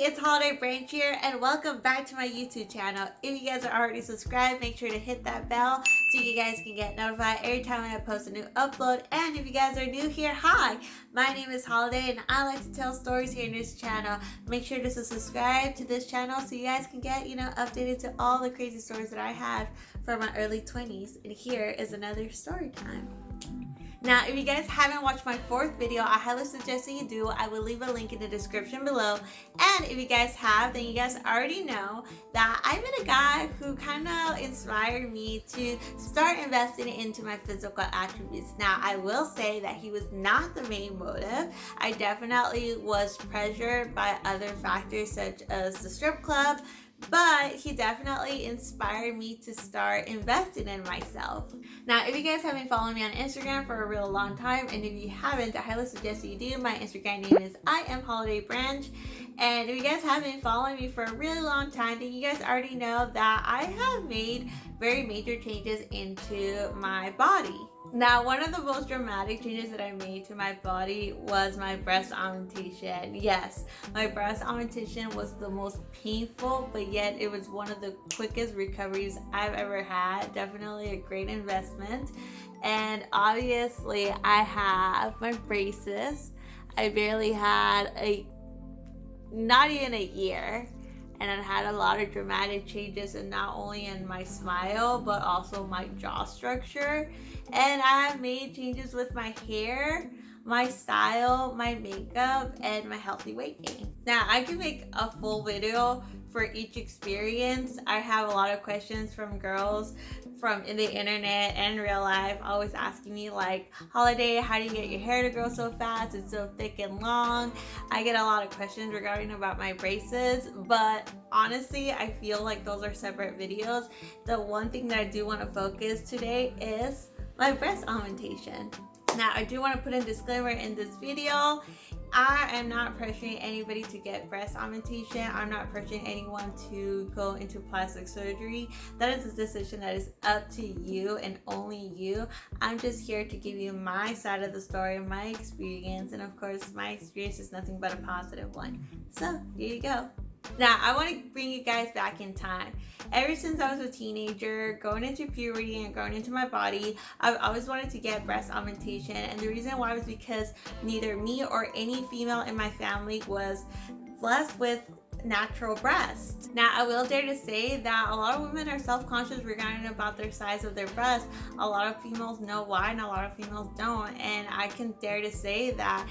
it's Holiday Branch here, and welcome back to my YouTube channel. If you guys are already subscribed, make sure to hit that bell so you guys can get notified every time I post a new upload. And if you guys are new here, hi, my name is Holiday, and I like to tell stories here in this channel. Make sure to subscribe to this channel so you guys can get, updated to all the crazy stories that I have from my early 20s. And here is another story time. Now, if you guys haven't watched my fourth video, I highly suggest that you do. I will leave a link in the description below. And if you guys have, then you guys already know that I met a guy who kind of inspired me to start investing into my physical attributes. Now, I will say that he was not the main motive. I definitely was pressured by other factors such as the strip club, but he definitely inspired me to start investing in myself. Now, if you guys have been following me on Instagram for a real long time, and if you haven't, I highly suggest that you do. My Instagram name is @IamHolidayBranch. And if you guys have been following me for a really long time, then you guys already know that I have made very major changes into my body. Now, one of the most dramatic changes that I made to my body was my breast augmentation. Yes, my breast augmentation was the most painful, but yet it was one of the quickest recoveries I've ever had. Definitely a great investment. And obviously, I have my braces. I barely had not even a year. And I had a lot of dramatic changes, and not only in my smile, but also my jaw structure. And I have made changes with my hair, my style, my makeup, and my healthy weight gain. Now, I can make a full video for each experience. I have a lot of questions from girls from in the internet and real life, always asking me like, Holiday, how do you get your hair to grow so fast? It's so thick and long. I get a lot of questions regarding about my braces, but honestly, I feel like those are separate videos. The one thing that I do want to focus today is my breast augmentation. Now, I do want to put a disclaimer in this video. I am not pressuring anybody to get breast augmentation. I'm not pressuring anyone to go into plastic surgery. That is a decision that is up to you and only you. I'm just here to give you my side of the story, my experience, and of course, my experience is nothing but a positive one. So, here you go. Now, I want to bring you guys back in time. Ever since I was a teenager, going into puberty and growing into my body, I've always wanted to get breast augmentation. And the reason why was because neither me or any female in my family was blessed with natural breasts. Now, I will dare to say that a lot of women are self-conscious regarding about their size of their breasts. A lot of females know why, and a lot of females don't. And I can dare to say that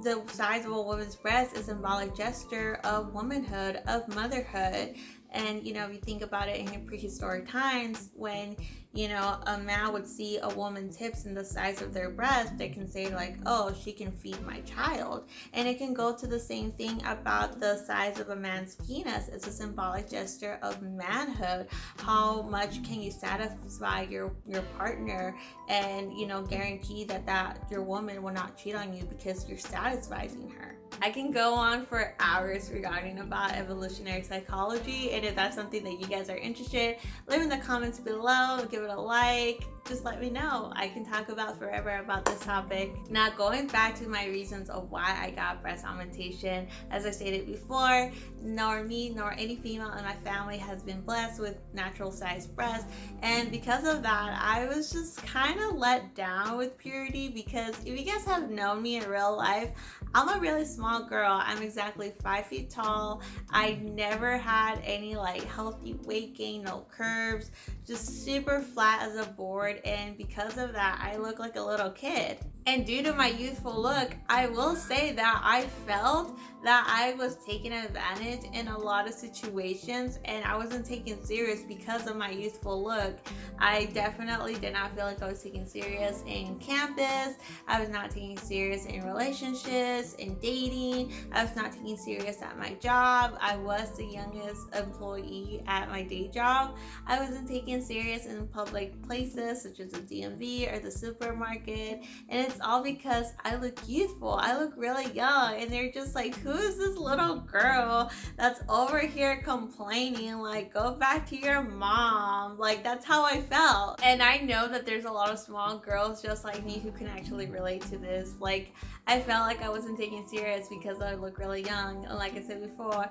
the size of a woman's breast is a symbolic gesture of womanhood, of motherhood. And if you think about it in prehistoric times, when a man would see a woman's hips and the size of their breast, they can say like, oh, she can feed my child. And it can go to the same thing about the size of a man's penis. It's a symbolic gesture of manhood. How much can you satisfy your partner and guarantee that your woman will not cheat on you because you're satisfying her. I can go on for hours regarding about evolutionary psychology, and if that's something that you guys are interested, leave in the comments below, give it a like, just let me know. I can talk about forever about this topic. Now, going back to my reasons of why I got breast augmentation, as I stated before, nor me nor any female in my family has been blessed with natural sized breasts, and because of that, I was just kind of let down with puberty. Because if you guys have known me in real life, I'm a really small girl. I'm exactly 5 feet tall. I never had any healthy weight gain, no curves, just super flat as a board. And because of that, I look like a little kid. And due to my youthful look, I will say that I felt that I was taken advantage in a lot of situations, and I wasn't taken serious because of my youthful look. I definitely did not feel like I was taken serious in campus. I was not taken serious in relationships, in dating. I was not taken serious at my job. I was the youngest employee at my day job. I wasn't taken serious in public places such as the DMV or the supermarket. And it's it's all because I look youthful. I look really young. And they're just like, who is this little girl that's over here complaining? Like, go back to your mom. Like, that's how I felt. And I know that there's a lot of small girls just like me who can actually relate to this. Like, I felt like I wasn't taken serious because I look really young. And like I said before,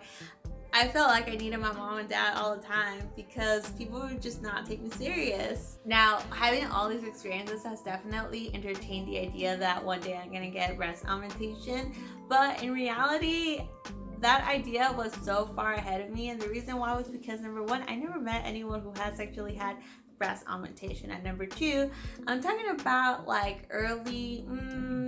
I felt like I needed my mom and dad all the time because people would just not take me serious. Now, having all these experiences has definitely entertained the idea that one day I'm gonna get breast augmentation, but in reality, that idea was so far ahead of me, and the reason why was because number one, I never met anyone who has actually had breast augmentation, and number two, I'm talking about like early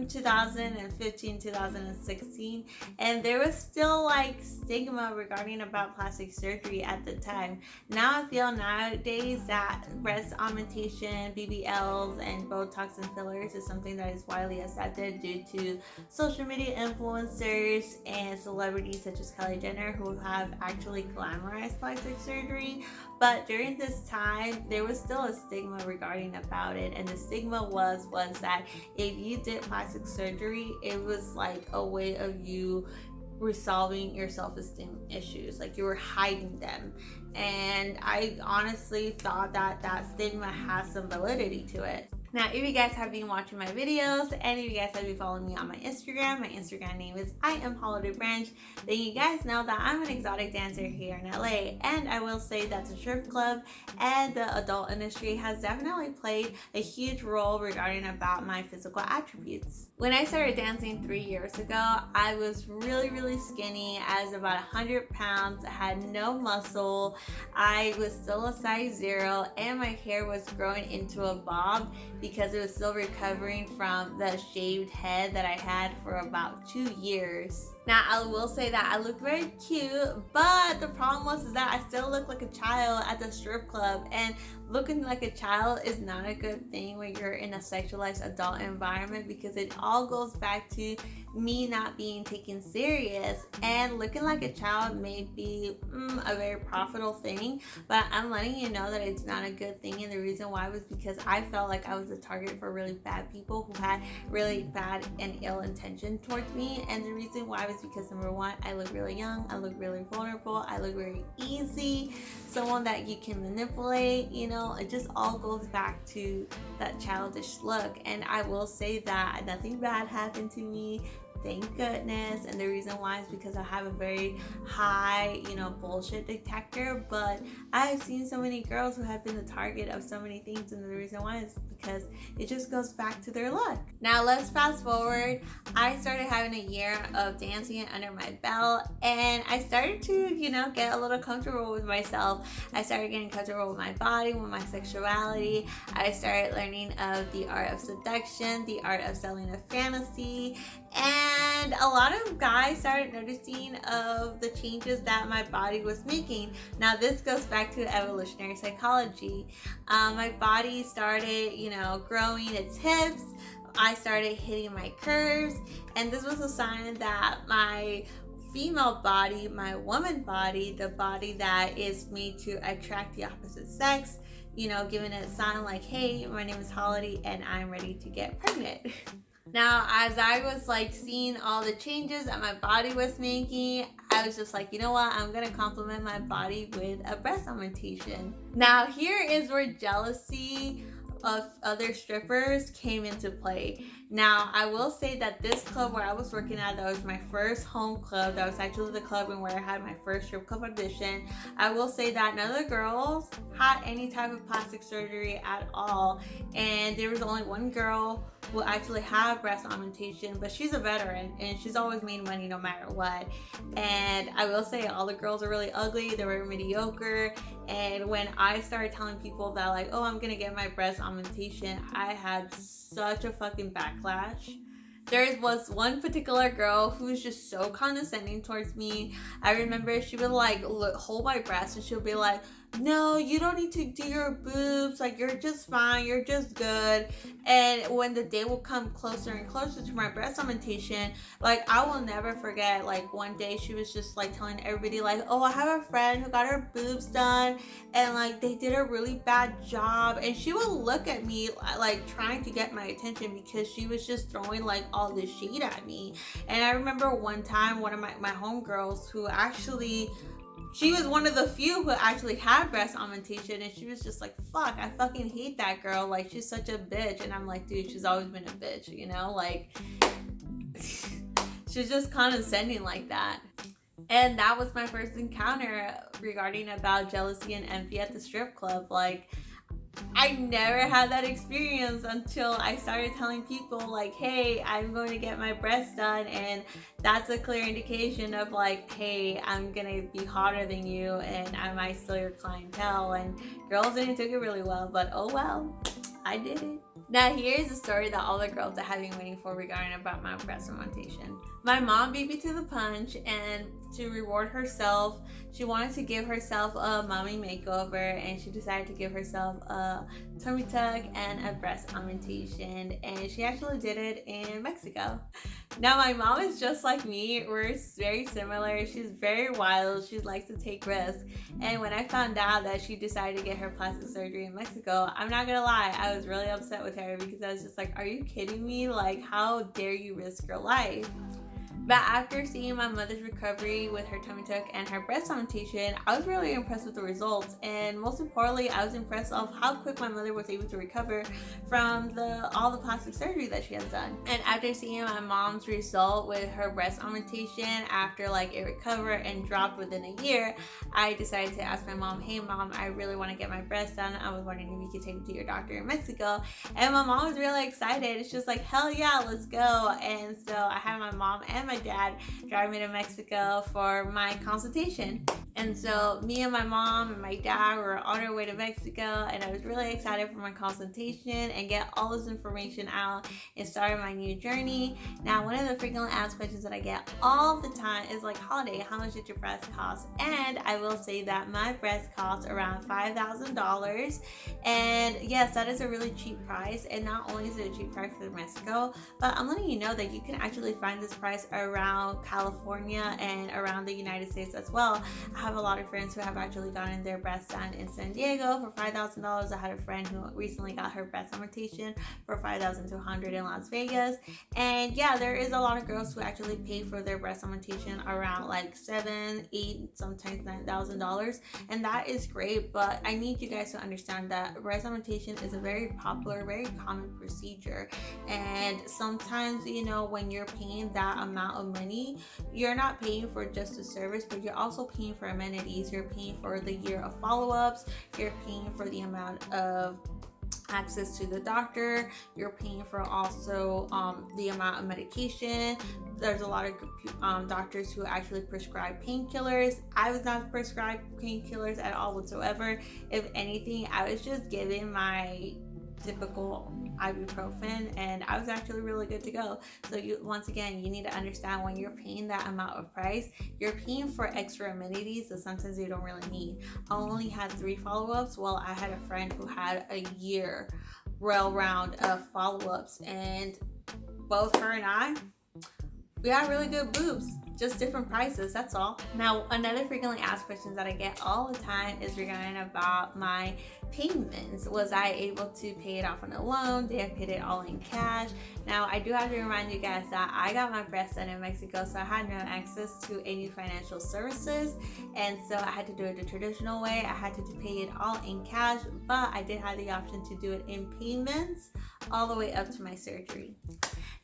2015, 2016, and there was still like stigma regarding about plastic surgery at the time. Now I feel nowadays that breast augmentation, BBLs, and Botox and fillers is something that is widely accepted due to social media influencers and celebrities such as Kylie Jenner who have actually glamorized plastic surgery. But during this time, there was still a stigma regarding about it, and the stigma was that if you did plastic surgery, it was like a way of you resolving your self-esteem issues, like you were hiding them. And I honestly thought that that stigma has some validity to it. Now, if you guys have been watching my videos and if you guys have been following me on my Instagram name is I am Holiday Branch, then you guys know that I'm an exotic dancer here in LA. And I will say that the strip club and the adult industry has definitely played a huge role regarding about my physical attributes. When I started dancing 3 years ago, I was really skinny. I was about 100 pounds. I had no muscle. I was still a size 0, and my hair was growing into a bob because it was still recovering from the shaved head that I had for about 2 years. Now, I will say that I look very cute, but the problem was that I still look like a child at the strip club, and looking like a child is not a good thing when you're in a sexualized adult environment because it all goes back to me not being taken serious. And looking like a child may be a very profitable thing, but I'm letting you know that it's not a good thing. And the reason why was because I felt like I was a target for really bad people who had really bad and ill intention towards me. And the reason why was because number one, I look really young, I look really vulnerable, I look very easy, someone that you can manipulate, you know, it just all goes back to that childish look. And I will say that nothing bad happened to me, thank goodness. And the reason why is because I have a very high, bullshit detector. But I've seen so many girls who have been the target of so many things, and the reason why is because it just goes back to their look. Now let's fast forward. I started having a year of dancing under my belt, and I started to, get a little comfortable with myself. I started getting comfortable with my body, with my sexuality. I started learning of the art of seduction, the art of selling a fantasy, and a lot of guys started noticing of the changes that my body was making. Now this goes back to evolutionary psychology. My body started, growing its hips. I started hitting my curves, and this was a sign that my female body, my woman body, the body that is made to attract the opposite sex, giving it a sign like, hey, my name is Holiday and I'm ready to get pregnant. Now, as I was seeing all the changes that my body was making, I was just like, you know what? I'm gonna compliment my body with a breast augmentation. Now, here is where jealousy of other strippers came into play. Now, I will say that this club where I was working at, that was my first home club. That was actually the club where I had my first strip club audition. I will say that none of the girls had any type of plastic surgery at all. And there was only one girl who actually had breast augmentation, but she's a veteran and she's always made money no matter what. And I will say all the girls are really ugly. They were mediocre. And when I started telling people that oh, I'm gonna get my breast augmentation, I had such a fucking backlash. There was one particular girl who was just so condescending towards me. I remember she would hold my breast and she would be like, no, you don't need to do your boobs, like you're just fine, you're just good. And when the day will come closer and closer to my breast augmentation, like I will never forget, like one day she was just like telling everybody like, oh, I have a friend who got her boobs done and like they did a really bad job. And she would look at me like trying to get my attention because she was just throwing like all this shade at me. And I remember one time one of my homegirls who actually, she was one of the few who actually had breast augmentation, and she was just like, fuck, I fucking hate that girl, like she's such a bitch. And I'm like, dude, she's always been a bitch, you know, like she's just condescending like that. And that was my first encounter regarding about jealousy and envy at the strip club. Like I never had that experience until I started telling people like, hey, I'm going to get my breasts done, and that's a clear indication of like, hey, I'm gonna be hotter than you and I might steal your clientele. And girls didn't take it really well, but oh well, I did it. Now here's the story that all the girls that have been waiting for regarding about my breast augmentation. My mom beat me to the punch, and to reward herself, she wanted to give herself a mommy makeover, and she decided to give herself a tummy tuck and a breast augmentation, and she actually did it in Mexico. Now my mom is just like me. We're very similar. She's very wild. She likes to take risks. And when I found out that she decided to get her plastic surgery in Mexico, I'm not gonna lie, I was really upset with her because I was just like, are you kidding me? Like, how dare you risk your life? But after seeing my mother's recovery with her tummy tuck and her breast augmentation, I was really impressed with the results. And most importantly, I was impressed of how quick my mother was able to recover from all the plastic surgery that she has done. And after seeing my mom's result with her breast augmentation, after like it recovered and dropped within a year, I decided to ask my mom, hey mom, I really want to get my breasts done. I was wondering if you could take me to your doctor in Mexico. And my mom was really excited. It's just like, hell yeah, let's go. And so I had my mom and my dad drive me to Mexico for my consultation. And so me and my mom and my dad were on our way to Mexico, and I was really excited for my consultation and get all this information out and start my new journey. Now, one of the frequently asked questions that I get all the time is like, Holiday, how much did your breast cost? And I will say that my breast cost around $5,000. And yes, that is a really cheap price. And not only is it a cheap price for Mexico, but I'm letting you know that you can actually find this price around California and around the United States as well. I have a lot of friends who have actually gotten their breasts done in San Diego for $5,000. I had a friend who recently got her breast augmentation for $5,200 in Las Vegas. And yeah, there is a lot of girls who actually pay for their breast augmentation around like $7,000, $8,000, sometimes $9,000, and that is great. But I need you guys to understand that breast augmentation is a very popular, very common procedure. And sometimes, you know, when you're paying that amount of money, you're not paying for just the service, but you're also paying for amenities. You're paying for the year of follow-ups. You're paying for the amount of access to the doctor. You're paying for also the amount of medication. There's a lot of doctors who actually prescribe painkillers. I was not prescribed painkillers at all whatsoever. If anything, I was just given my typical ibuprofen, and I was actually really good to go. So once again, you need to understand, when you're paying that amount of price, you're paying for extra amenities that sometimes you don't really need. I only had 3 follow-ups, while I had a friend who had a year round of follow-ups, and both her and I, we had really good boobs, just different prices, that's all. Now, another frequently asked question that I get all the time is regarding about my payments. Was I able to pay it off on a loan? Did I pay it all in cash? Now, I do have to remind you guys that I got my breasts done in Mexico, so I had no access to any financial services, and so I had to do it the traditional way. I had to pay it all in cash, but I did have the option to do it in payments all the way up to my surgery.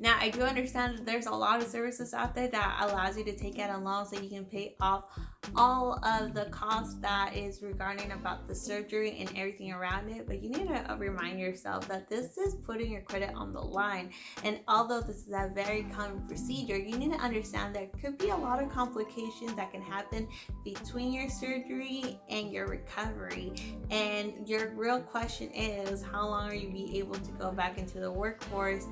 Now, I do understand that there's a lot of services out there that allows you to take out a loan so you can pay off all of the costs that is regarding about the surgery and everything around it, but you need to remind yourself that this is putting your credit on the line. And although this is a very common procedure, you need to understand there could be a lot of complications that can happen between your surgery and your recovery. And your real question is, how long are you be able to go back into the workforce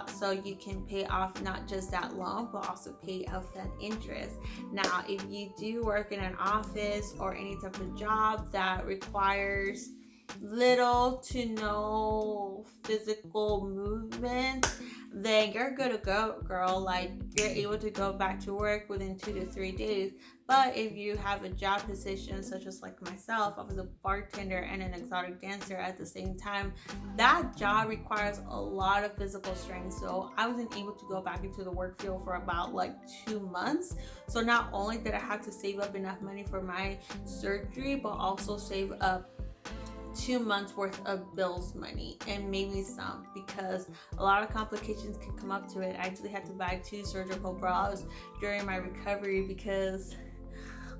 so you can pay off not just that loan but also pay off that interest. Now if you do work in an office or any type of job that requires little to no physical movement, then you're good to go, girl. Like, you're able to go back to work within 2 to 3 days. But if you have a job position such as like myself, I was a bartender and an exotic dancer at the same time, that job requires a lot of physical strength. So I wasn't able to go back into the work field for about like 2 months. So not only did I have to save up enough money for my surgery, but also save up 2 months worth of bills money and maybe some, because a lot of complications can come up to it. I actually had to buy 2 surgical bras during my recovery because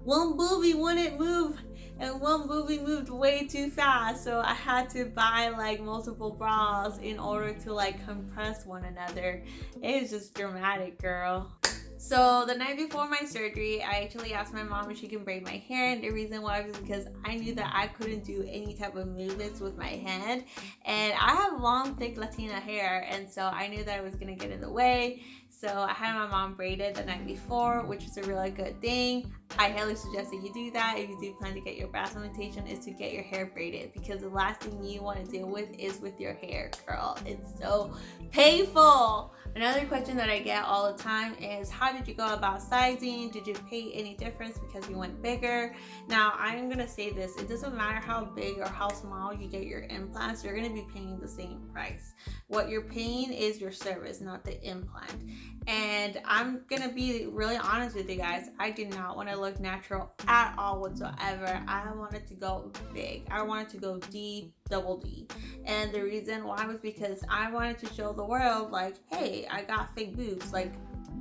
one boobie wouldn't move and one boobie moved way too fast, so I had to buy like multiple bras in order to like compress one another. It was just dramatic, girl. So the night before my surgery, I actually asked my mom if she can braid my hair, and the reason why was because I knew that I couldn't do any type of movements with my hand, and I have long, thick Latina hair, and so I knew that I was gonna get in the way. So I had my mom braided the night before, which is a really good thing. I highly suggest that you do that if you do plan to get your breast augmentation, is to get your hair braided, because the last thing you want to deal with is with your hair, girl. It's so painful. Another question that I get all the time is, how did you go about sizing? Did you pay any difference because you went bigger? Now, I'm going to say this. It doesn't matter how big or how small you get your implants. You're going to be paying the same price. What you're paying is your service, not the implant. And I'm going to be really honest with you guys. I did not want to look natural at all whatsoever. I wanted to go big. I wanted to go D, double D. And the reason why was because I wanted to show the world, like, hey, I got fake boobs. Like,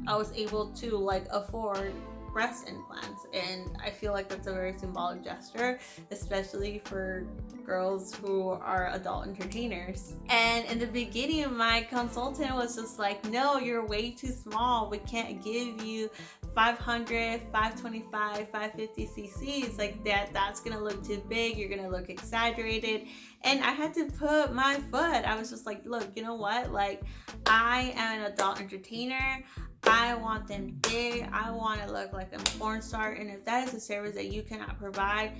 I was able to like afford breast implants, and I feel like that's a very symbolic gesture, especially for girls who are adult entertainers. And in the beginning, my consultant was just like, no, you're way too small. We can't give you 500, 525, 550 cc's like that. That's gonna look too big. You're gonna look exaggerated. And I had to put my foot. I was just like, look, you know what? Like, I am an adult entertainer. I want them big. I want to look like a porn star. And if that is a service that you cannot provide,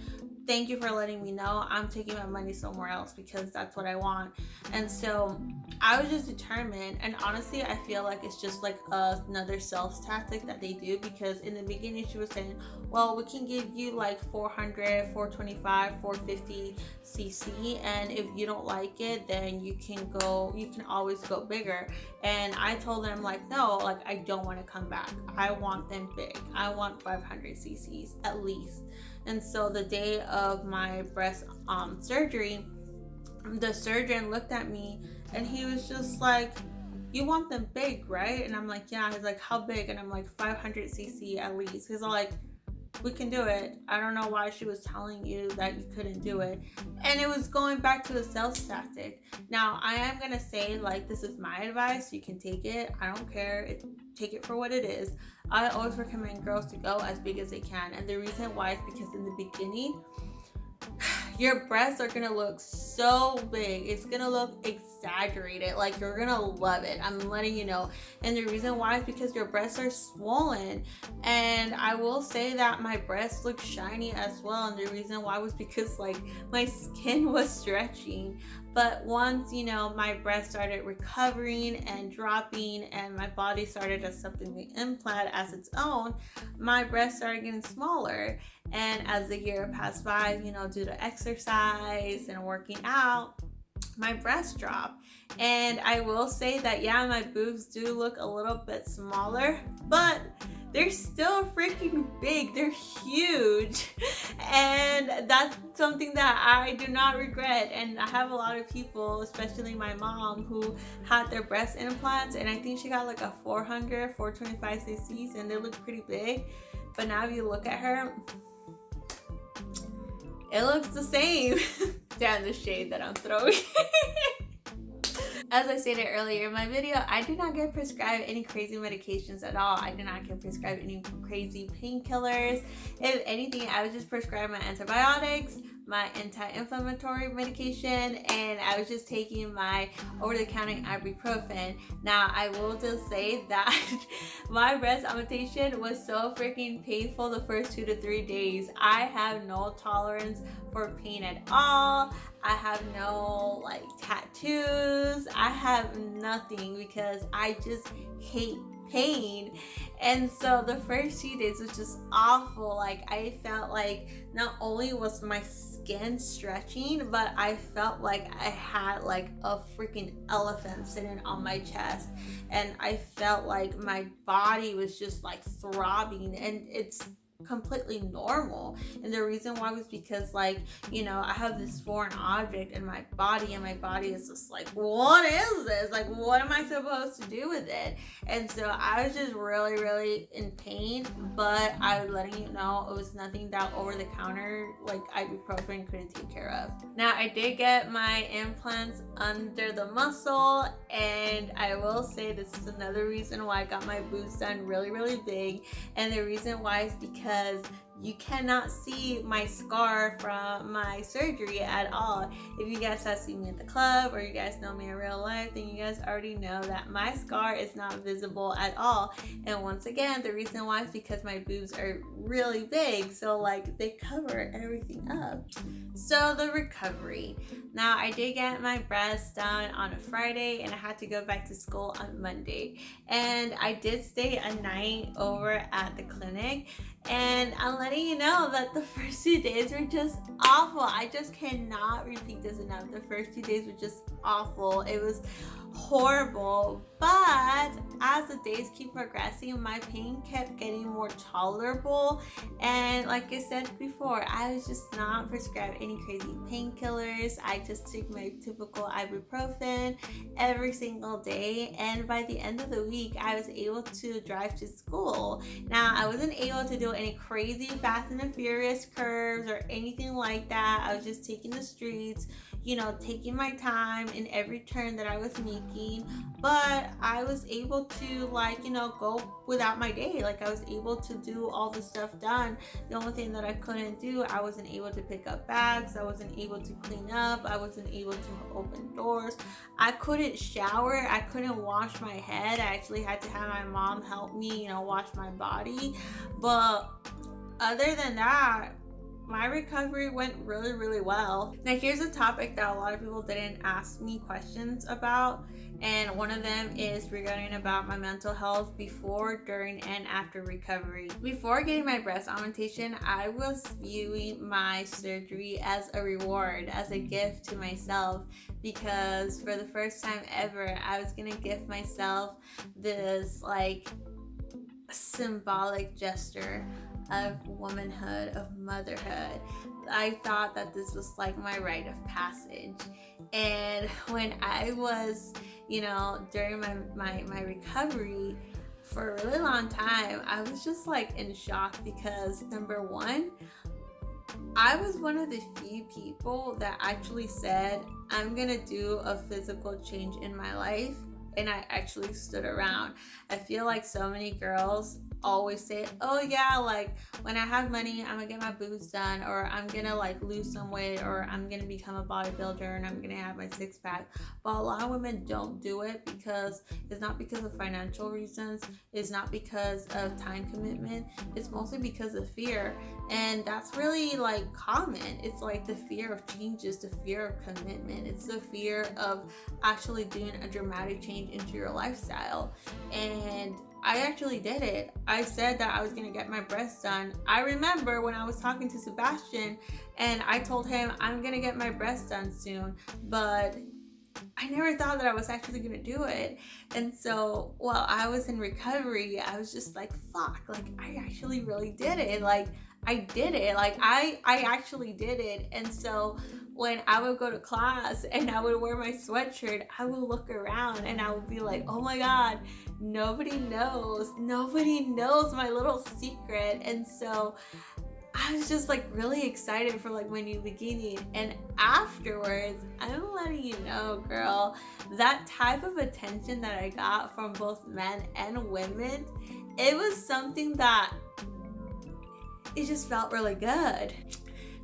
thank you for letting me know. I'm taking my money somewhere else, because that's what I want. And so I was just determined. And honestly, I feel like it's just like another sales tactic that they do, because in the beginning she was saying, well, we can give you like 400, 425, 450 cc, and if you don't like it, then you can always go bigger. And I told them, like, no, like, I don't want to come back. I want them big. I want 500 cc's at least. And so the day of my breast surgery, the surgeon looked at me and he was just like, you want them big, right? And I'm like, yeah. He's like, how big? And I'm like, 500 cc at least. He's all like, we can do it. I don't know why she was telling you that you couldn't do it. And it was going back to the sales tactic. Now, I am going to say, like, this is my advice. You can take it. I don't care. Take it for what it is. I always recommend girls to go as big as they can. And the reason why is because in the beginning, your breasts are gonna look so big. It's gonna look exaggerated. Like, you're gonna love it. I'm letting you know. And the reason why is because your breasts are swollen. And I will say that my breasts look shiny as well. And the reason why was because, like, my skin was stretching. But once, my breasts started recovering and dropping, and my body started accepting the implant as its own, my breasts started getting smaller. And as the year passed by, due to exercise and working out, my breasts dropped. And I will say that, yeah, my boobs do look a little bit smaller, but they're still freaking big. They're huge. And that's something that I do not regret. And I have a lot of people, especially my mom, who had their breast implants, and I think she got like a 400, 425 cc's, and they look pretty big. But now if you look at her, it looks the same. Damn, the shade that I'm throwing. As I stated earlier in my video, I did not get prescribed any crazy medications at all. I did not get prescribed any crazy painkillers. If anything, I was just prescribed my antibiotics, my anti-inflammatory medication, and I was just taking my over-the-counter ibuprofen. Now, I will just say that my breast augmentation was so freaking painful the first 2 to 3 days. I have no tolerance for pain at all. I have no like tattoos. I have nothing because I just hate pain. And so the first few days was just awful. Like I felt like not only was my skin stretching, but I felt like I had like a freaking elephant sitting on my chest, and I felt like my body was just like throbbing, and it's completely normal. And the reason why was because, like, you know, I have this foreign object in my body, and my body is just like, what is this? Like, what am I supposed to do with it? And so I was just really in pain, but I was letting you know it was nothing that over the counter like ibuprofen couldn't take care of. Now, I did get my implants under the muscle, and I will say this is another reason why I got my boobs done really big. And the reason why is because you cannot see my scar from my surgery at all. If you guys have seen me at the club, or you guys know me in real life, then you guys already know that my scar is not visible at all. And once again, the reason why is because my boobs are really big, so like they cover everything up. So the recovery. Now, I did get my breasts done on a Friday, and I had to go back to school on Monday. And I did stay a night over at the clinic, and I'm letting you know that the first 2 days were just awful. I just cannot repeat this enough. The first 2 days were just awful. It was horrible. But as the days keep progressing, my pain kept getting more tolerable. And like I said before, I was just not prescribed any crazy painkillers. I just took my typical ibuprofen every single day. And by the end of the week, I was able to drive to school. Now, I wasn't able to do any crazy Fast and Furious curves or anything like that. I was just taking the streets, you know, taking my time in every turn that I was making. But I was able to, like, you know, go without my day. Like, I was able to do all the stuff done. The only thing that I couldn't do, I wasn't able to pick up bags. I wasn't able to clean up. I wasn't able to open doors. I couldn't shower. I couldn't wash my head. I actually had to have my mom help me, you know, wash my body. But other than that, my recovery went really well. Now, here's a topic that a lot of people didn't ask me questions about, and one of them is regarding about my mental health before, during, and after recovery. Before getting my breast augmentation, I was viewing my surgery as a reward, as a gift to myself, because for the first time ever, I was gonna give myself this like symbolic gesture of womanhood, of motherhood. I thought that this was like my rite of passage. And when I was, you know, during my recovery for a really long time, I was just like in shock because, number one, I was one of the few people that actually said, I'm gonna do a physical change in my life, and I actually stood around. I feel like so many girls always say, oh yeah, like when I have money, I'm gonna get my boobs done, or I'm gonna like lose some weight, or I'm gonna become a bodybuilder and I'm gonna have my six pack. But a lot of women don't do it because it's not because of financial reasons, it's not because of time commitment, it's mostly because of fear. And that's really like common. It's like the fear of changes, the fear of commitment, it's the fear of actually doing a dramatic change into your lifestyle. And I actually did it. I said that I was gonna get my breasts done. I remember when I was talking to Sebastian and I told him I'm gonna get my breasts done soon, but I never thought that I was actually gonna do it. And so while I was in recovery, I was just like, fuck, like I actually really did it. Like I did it. Like I actually did it. And so when I would go to class and I would wear my sweatshirt, I would look around and I would be like, oh my God, nobody knows my little secret. And so I was just like really excited for like my new bikini. And afterwards, I'm letting you know, girl, that type of attention that I got from both men and women, it was something that it just felt really good.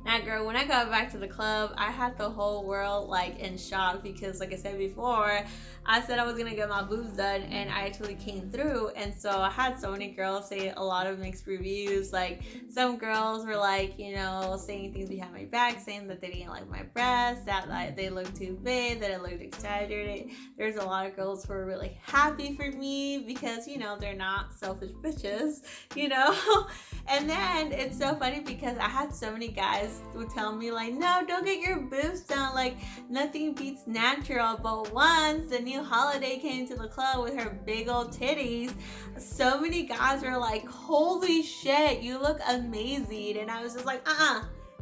Now, girl, when I got back to the club, I had the whole world like in shock because, like I said before, I said I was gonna get my boobs done, and I actually came through. And so I had so many girls say a lot of mixed reviews. Like some girls were like, you know, saying things behind my back, saying that they didn't like my breasts, that like they looked too big, that it looked exaggerated. There's a lot of girls who were really happy for me because, you know, they're not selfish bitches, you know. And then it's so funny because I had so many guys would tell me like, no, don't get your boobs done, like nothing beats natural. But once the new holiday came to the club with her big old titties, so many guys were like, holy shit, you look amazing. And I was just like,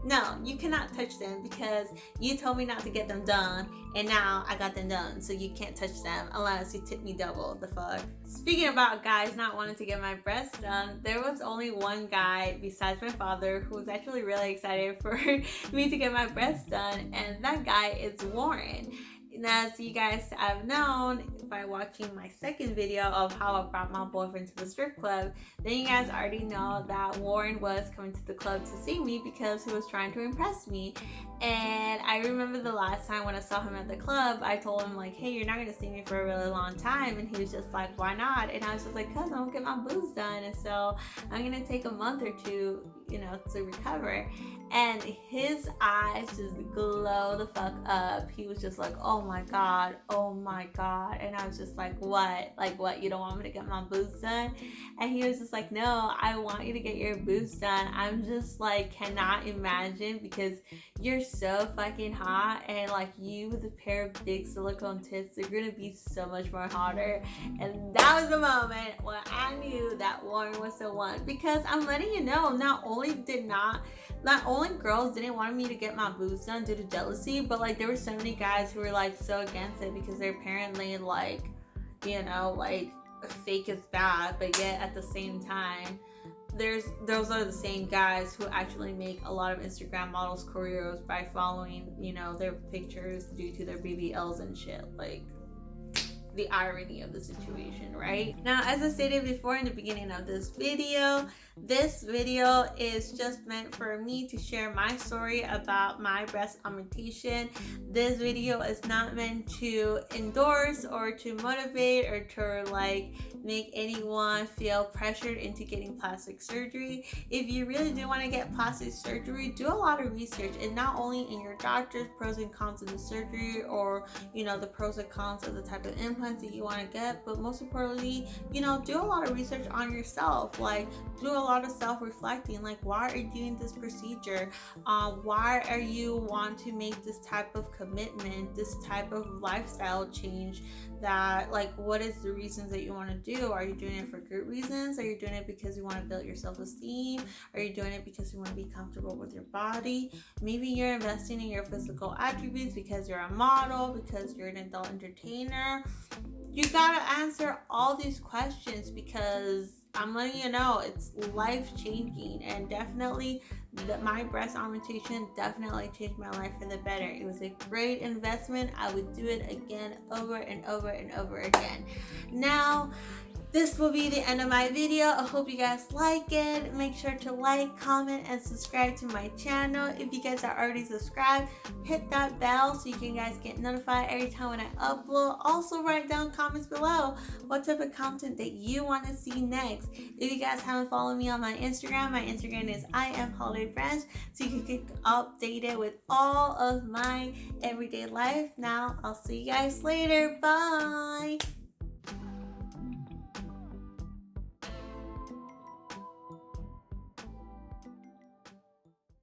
no, you cannot touch them because you told me not to get them done, and now I got them done, so you can't touch them unless you tip me double. The fuck? Speaking about guys not wanting to get my breasts done, there was only one guy besides my father who was actually really excited for me to get my breasts done, and that guy is Warren. And as you guys have known by watching my second video of how I brought my boyfriend to the strip club, then you guys already know that Warren was coming to the club to see me because he was trying to impress me. And I remember the last time when I saw him at the club, I told him like, hey, you're not going to see me for a really long time. And he was just like, why not? And I was just like, cause I'm going to get my boobs done. And so I'm going to take a month or two, you know, to recover. And his eyes just glow the fuck up. He was just like, oh my god, oh my god. And I was just like, what? Like, what? You don't want me to get my boobs done? And he was just like, no, I want you to get your boobs done. I'm just like, cannot imagine because you're so fucking hot, and like you with a pair of big silicone tits, you're gonna be so much more hotter. And that was the moment when I knew that Warren was the one, because I'm letting you know, not only girls didn't want me to get my boobs done due to jealousy, but like there were so many guys who were like so against it because they're apparently like, you know, like fake is bad, but yet at the same time those are the same guys who actually make a lot of Instagram models careers by following, you know, their pictures due to their BBLs and shit. Like, the irony of the situation, right? Now, as I stated before in the beginning of this video is just meant for me to share my story about my breast augmentation. This video is not meant to endorse or to motivate or to like make anyone feel pressured into getting plastic surgery. If you really do want to get plastic surgery, do a lot of research, and not only in your doctor's pros and cons of the surgery, or you know, the pros and cons of the type of implants that you want to get, but most importantly, you know, do a lot of research on yourself. Like, do a lot of self-reflecting. Like, why are you doing this procedure? Why are you want to make this type of commitment, this type of lifestyle change? That, like, what is the reasons that you want to do? Are you doing it for good reasons? Are you doing it because you want to build your self-esteem? Are you doing it because you want to be comfortable with your body? Maybe you're investing in your physical attributes because you're a model, because you're an adult entertainer. You gotta answer all these questions, because I'm letting you know it's life-changing, and definitely my breast augmentation definitely changed my life for the better. It was a great investment. I would do it again, over and over and over again. Now, this will be the end of my video. I hope you guys like it. Make sure to like, comment, and subscribe to my channel. If you guys are already subscribed, hit that bell so you can guys get notified every time when I upload. Also, write down comments below what type of content that you want to see next. If you guys haven't followed me on my Instagram is IamHolidayFrench, so you can get updated with all of my everyday life. Now, I'll see you guys later. Bye!